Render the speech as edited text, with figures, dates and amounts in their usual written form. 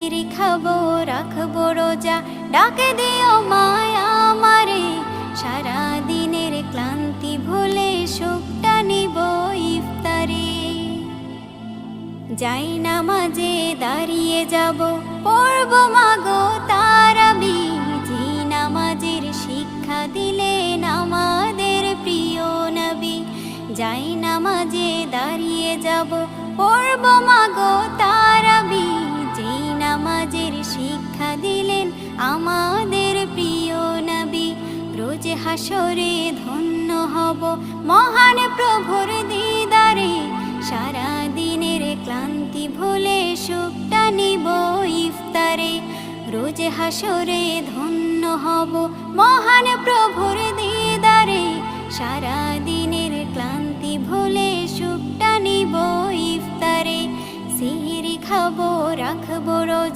খাবো রাখবো রোজা, ডাকে দিও মায়া আমারে। সারা দিনের ক্লান্তি ভুলে সুখটা নিব ইফতারে। যাই নামাজে দাঁড়িয়ে যাব, পড়ব মাগো তারাবি। যে নামাজের শিক্ষা দিলেন আমাদের প্রিয় নবী। যাই নামাজে দাঁড়িয়ে যাব, পড়ব মাগো তারাবি। যে নামাজের শিক্ষা দিলেন আমাদের প্রিয় নবী। রোজ হাসরে ধন্য হব মহান প্রভুর দিদারে। সারা দিনের ক্লান্তি ভুলে সুখটা নিব ইফতারে। রোজ হাসরে ধন্য হব মহান প্রভুর দিদারে। সারা দিনের ক্লান্তি ভুলে সুখটা নিব ইফতারে। সিহরি খাবো রাখবো রোজা।